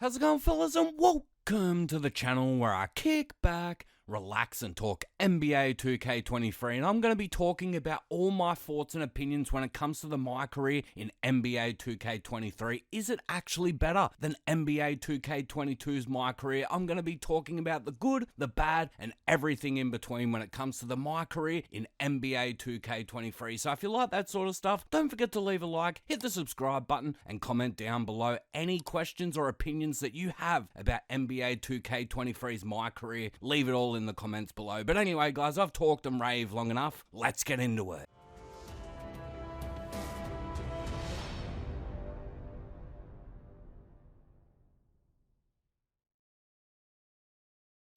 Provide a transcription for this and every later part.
How's it going, fellas, and welcome to the channel where I kick back, relax and talk NBA 2K23, and I'm going to be talking about all my thoughts and opinions when it comes to the Mycareer in NBA 2K23. Is it actually better than NBA 2K22's Mycareer? I'm going to be talking about the good, the bad, and everything in between when it comes to the Mycareer in NBA 2K23. So if you like that sort of stuff, don't forget to leave a like, hit the subscribe button, and comment down below any questions or opinions that you have about NBA 2K23's Mycareer. Leave it all in the comments below. But anyway, guys, I've talked and raved long enough. Let's get into it.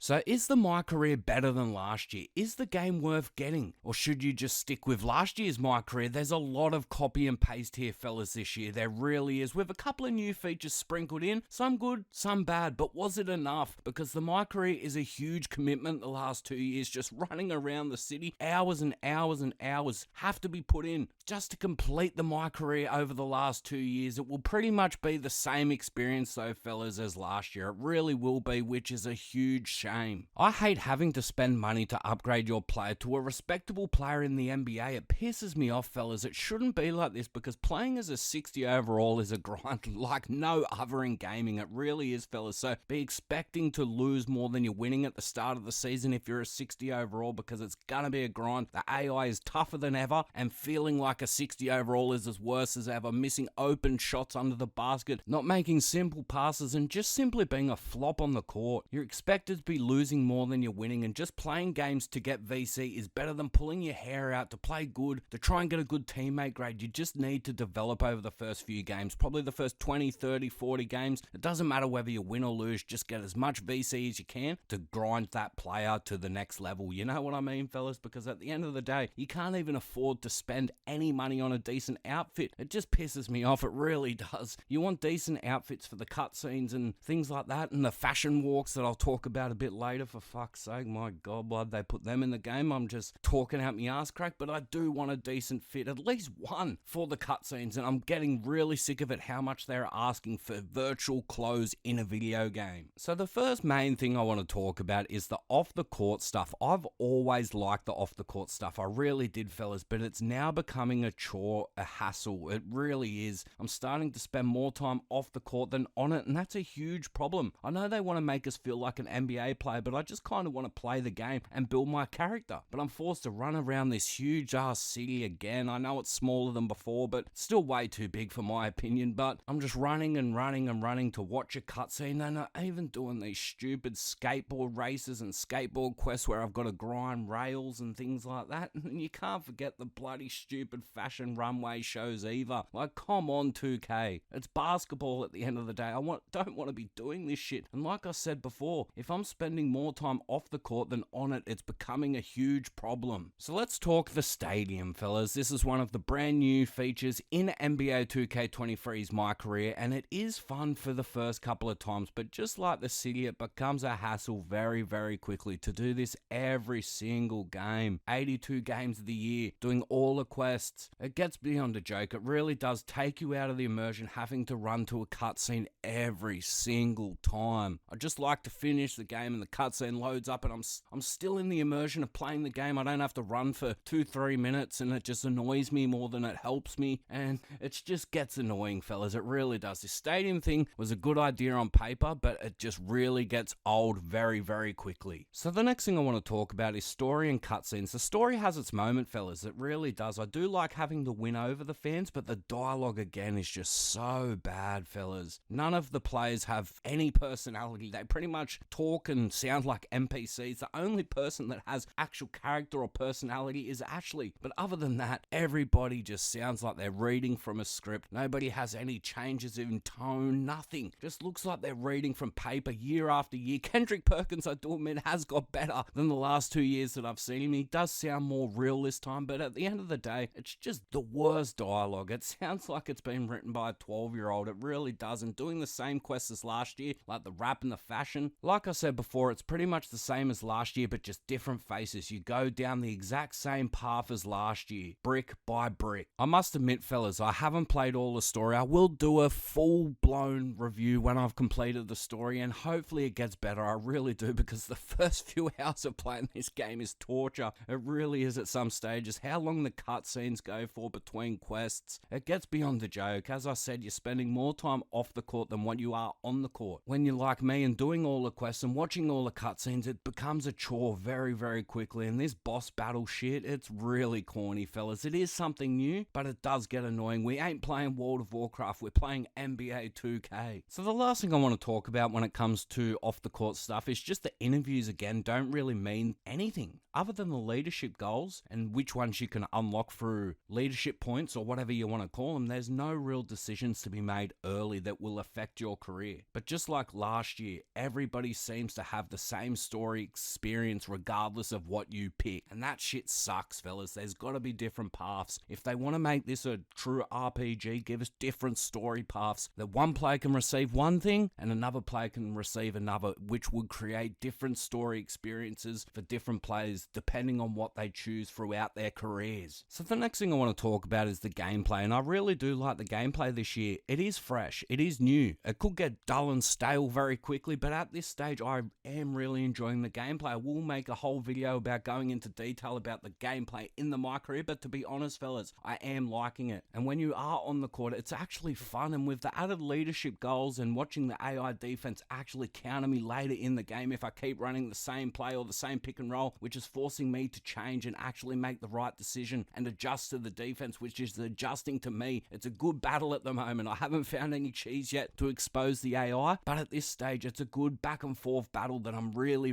So is the Mycareer better than last year? Is the game worth getting? Or should you just stick with last year's Mycareer? There's a lot of copy and paste here, fellas, this year. There really is. With a couple of new features sprinkled in. Some good, some bad. But was it enough? Because the Mycareer is a huge commitment the last 2 years. Just running around the city. Hours and hours and hours have to be put in just to complete the Mycareer over the last 2 years. It will pretty much be the same experience, though, fellas, as last year. It really will be, which is a huge shame. I hate having to spend money to upgrade your player to a respectable player in the NBA. It pisses me off, fellas. It shouldn't be like this because playing as a 60 overall is a grind like no other in gaming. It really is, fellas. So be expecting to lose more than you're winning at the start of the season if you're a 60 overall, because it's gonna be a grind. The AI is tougher than ever, and feeling like a 60 overall is as worse as ever. Missing open shots under the basket, not making simple passes, and just simply being a flop on the court. You're expected to be losing more than you're winning, and just playing games to get VC is better than pulling your hair out to play good, to try and get a good teammate grade. You just need to develop over the first few games, probably the first 20, 30, 40 games. It doesn't matter whether you win or lose, just get as much VC as you can to grind that player to the next level. You know what I mean, fellas? Because at the end of the day, you can't even afford to spend any money on a decent outfit. It just pisses me off, it really does. You want decent outfits for the cutscenes and things like that, and the fashion walks that I'll talk about a bit later. For fuck's sake, my god, why'd they put them in the game? I'm just talking out my ass crack, but I do want a decent fit, at least one, for the cutscenes, and I'm getting really sick of it how much they're asking for virtual clothes in a video game. So the first main thing I want to talk about is the off-the-court stuff. I've always liked the off-the-court stuff, I really did, fellas, but it's now becoming a chore, a hassle. It really is. I'm starting to spend more time off the court than on it, and that's a huge problem. I know they want to make us feel like an NBA player, but I just kind of want to play the game and build my character. But I'm forced to run around this huge ass city again. I know it's smaller than before, but still way too big for my opinion. But I'm just running and running and running to watch a cutscene. And I'm even doing these stupid skateboard races and skateboard quests where I've got to grind rails and things like that. And you can't forget the bloody stupid fashion runway shows either. Like, come on, 2K. It's basketball at the end of the day. I don't want to be doing this shit. And like I said before, if I'm spending more time off the court than on it, it's becoming a huge problem. So let's talk the stadium, fellas. This is one of the brand new features in NBA 2K23's Mycareer, and it is fun for the first couple of times, but just like the city, it becomes a hassle very, very quickly to do this every single game. 82 games of the year, doing all the quests. It gets beyond a joke. It really does take you out of the immersion, having to run to a cutscene every single time. I just like to finish the game and the cutscene loads up and I'm still in the immersion of playing the game. I don't have to run for 2-3 minutes, and it just annoys me more than it helps me, and it just gets annoying, fellas. It really does. This stadium thing was a good idea on paper, but it just really gets old very, very quickly. So the next thing I want to talk about is story and cutscenes. The story has its moment, fellas. It really does. I do like having to win over the fans, but the dialogue again is just so bad, fellas. None of the players have any personality. They pretty much talk and sound like NPCs. The only person that has actual character or personality is Ashley. But other than that, everybody just sounds like they're reading from a script. Nobody has any changes in tone, nothing. Just looks like they're reading from paper year after year. Kendrick Perkins, I do admit, has got better than the last 2 years that I've seen him. He does sound more real this time, but at the end of the day, it's just the worst dialogue. It sounds like it's been written by a 12-year-old. It really does. And doing the same quests as last year, like the rap and the fashion, like I said before, before, it's pretty much the same as last year, but just different faces. You go down the exact same path as last year, brick by brick. I must admit, fellas, I haven't played all the story. I will do a full-blown review when I've completed the story, and hopefully it gets better. I really do, because the first few hours of playing this game is torture. It really is at some stages. How long the cutscenes go for between quests, it gets beyond a joke. As I said, you're spending more time off the court than what you are on the court. When you're like me and doing all the quests and watching all the cutscenes, it becomes a chore very, very quickly. And this boss battle shit, it's really corny, fellas. It is something new, but it does get annoying. We ain't playing World of Warcraft, we're playing NBA 2K. So the last thing I want to talk about when it comes to off the court stuff is just the interviews again don't really mean anything other than the leadership goals and which ones you can unlock through leadership points or whatever you want to call them. There's no real decisions to be made early that will affect your career. But just like last year, everybody seems to have the same story experience regardless of what you pick. And that shit sucks, fellas. There's got to be different paths. If they want to make this a true RPG, give us different story paths that one player can receive one thing and another player can receive another, which would create different story experiences for different players depending on what they choose throughout their careers. So the next thing I want to talk about is the gameplay, and I really do like the gameplay this year. It is fresh, it is new. It could get dull and stale very quickly, but at this stage I am really enjoying the gameplay. I will make a whole video about going into detail about the gameplay in the Mycareer, but to be honest, fellas, I am liking it. And when you are on the court, it's actually fun, and with the added leadership goals and watching the AI defense actually counter me later in the game if I keep running the same play or the same pick and roll, which is forcing me to change and actually make the right decision and adjust to the defense, which is adjusting to me. It's a good battle at the moment. I haven't found any cheese yet to expose the AI, but at this stage it's a good back and forth battle that I'm really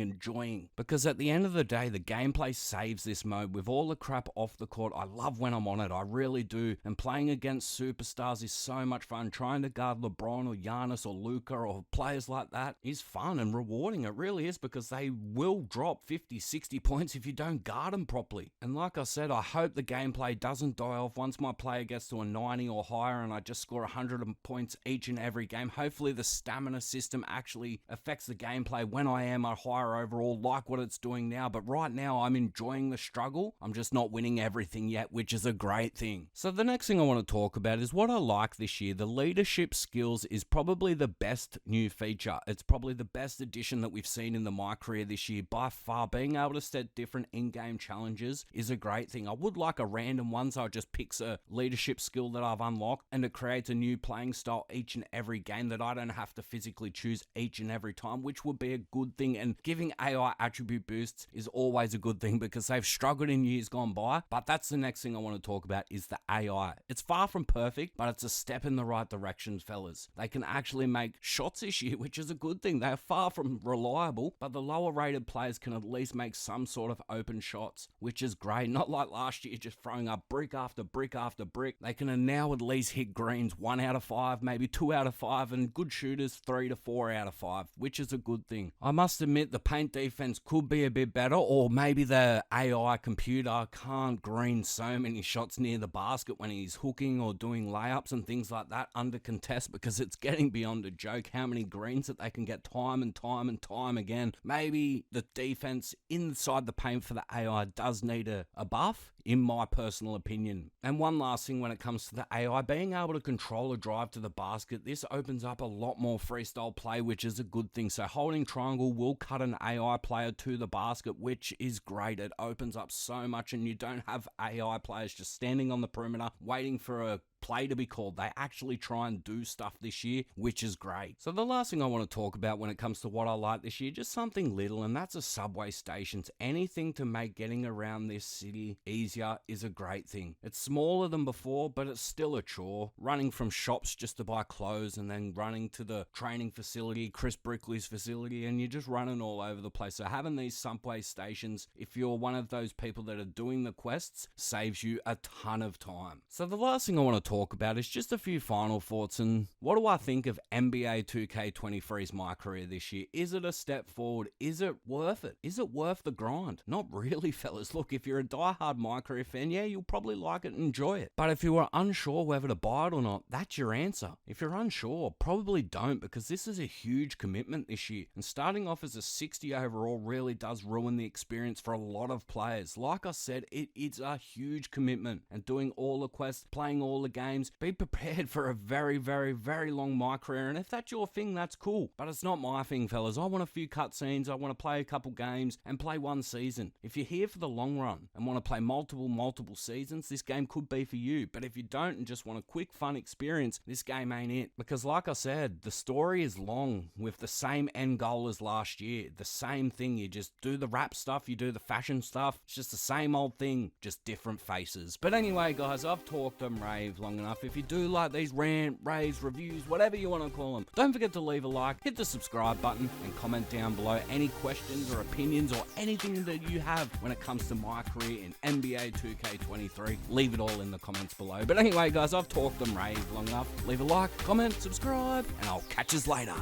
enjoying, because at the end of the day the gameplay saves this mode. With all the crap off the court, I love when I'm on it, I really do, and playing against superstars is so much fun. Trying to guard LeBron or Giannis or Luka or players like that is fun and rewarding. It really is, because they will drop 50-60 points if you don't guard them properly. And like I said, I hope the gameplay doesn't die off once my player gets to a 90 or higher and I just score 100 points each and every game. Hopefully the stamina system actually affects the gameplay when I am a higher overall, like what it's doing now. But right now I'm enjoying the struggle. I'm just not winning everything yet, which is a great thing. So the next thing I want to talk about is what I like this year. The leadership skills is probably the best new feature. It's probably the best addition that we've seen in the Mycareer this year by far. Being able to set different in-game challenges is a great thing. I would like a random one, so it just picks a leadership skill that I've unlocked and it creates a new playing style each and every game that I don't have to physically choose each and every time, which would be a good thing. And giving AI attribute boosts is always a good thing, because they've struggled in years gone by. But that's the next thing I want to talk about, is the AI. It's far from perfect, but it's a step in the right direction, fellas. They can actually make shots this year, which is a good thing. They're far from reliable, but the lower rated players can at least make some sort of open shots, which is great. Not like last year, just throwing up brick after brick after brick. They can now at least hit greens 1 out of 5, maybe 2 out of 5, and good shooters 3 to 4 out of 5, which is a good thing. I must admit the paint defense could be a bit better, or maybe the AI computer can't green so many shots near the basket when he's hooking or doing layups and things like that under contest, because it's getting beyond a joke how many greens that they can get time and time again. Maybe the defense inside the paint for the AI does need a buff, in my personal opinion. And one last thing when it comes to the AI, being able to control a drive to the basket, this opens up a lot more freestyle play, which is a good thing. So holding triangle will cut an AI player to the basket, which is great. It opens up so much, and you don't have AI players just standing on the perimeter waiting for a play to be called. They actually try and do stuff this year, which is great. So the last thing I want to talk about when it comes to what I like this year, just something little, and that's the subway stations. Anything to make getting around this city easier is a great thing. It's smaller than before, but it's still a chore. Running from shops just to buy clothes, and then running to the training facility, Chris Brickley's facility, and you're just running all over the place. So having these subway stations, if you're one of those people that are doing the quests, saves you a ton of time. So the last thing I want to talk about is just a few final thoughts and what do I think of NBA 2K23's Mycareer this year? Is it a step forward? Is it worth it? Is it worth the grind? Not really, fellas. Look, if you're a diehard Mycareer fan, yeah, you'll probably like it and enjoy it. But if you are unsure whether to buy it or not, that's your answer. If you're unsure, probably don't, because this is a huge commitment this year. And starting off as a 60 overall really does ruin the experience for a lot of players. Like I said, it's a huge commitment. And doing all the quests, playing all the games, be prepared for a very, very, very long Mycareer. And if that's your thing, that's cool. But it's not my thing, fellas. I want a few cutscenes, I want to play a couple games, and play one season. If you're here for the long run and want to play multiple seasons, this game could be for you. But if you don't and just want a quick, fun experience, this game ain't it. Because like I said, the story is long with the same end goal as last year. The same thing. You just do the rap stuff, you do the fashion stuff. It's just the same old thing, just different faces. But anyway, guys, I've talked and raved long enough. If you do like these rant, raves, reviews, whatever you want to call them, don't forget to leave a like, hit the subscribe button, and comment down below any questions or opinions or anything that you have when it comes to Mycareer in NBA 2K23. Leave it all in the comments below. But anyway, guys, I've talked and raved long enough. Leave a like, comment, subscribe, and I'll catch you later.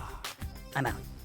I'm out.